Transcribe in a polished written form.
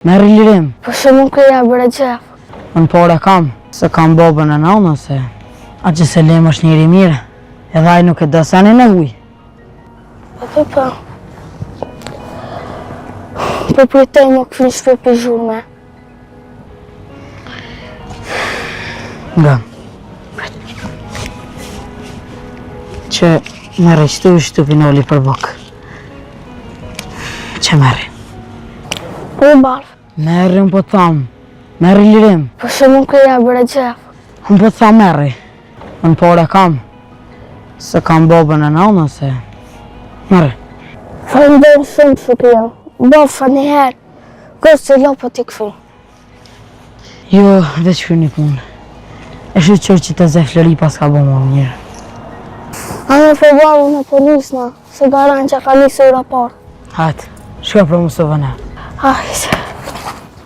Merë lirim. Po se më këja bërë gjef. Unë pore kam, se kam babën e nanë, se a që Selim është njëri mire, edhe aj nuk e dësani në huj. Po. Po pritej më këfin shpepi zhurme. Nga. Që merë qëtu i shtupinoli për bokë. Që merë? Po barë. Merë unë po thamë. Merë lirim. Po se më këja bërë gjef. Unë po thamë merë. Unë pore kam, se kam babën e nanë, se merë. Falenderoj shumë Shukria. Bofa një herë. Kërë se lopo t'i këfu. Jo, veç kërë një punë. E shu qërë që të ze Flori pas ka bo më njërë. A me përbaru në polisna, se garan që ka njësë u raport. Hajtë, shka për mësë vëna. Hajtë.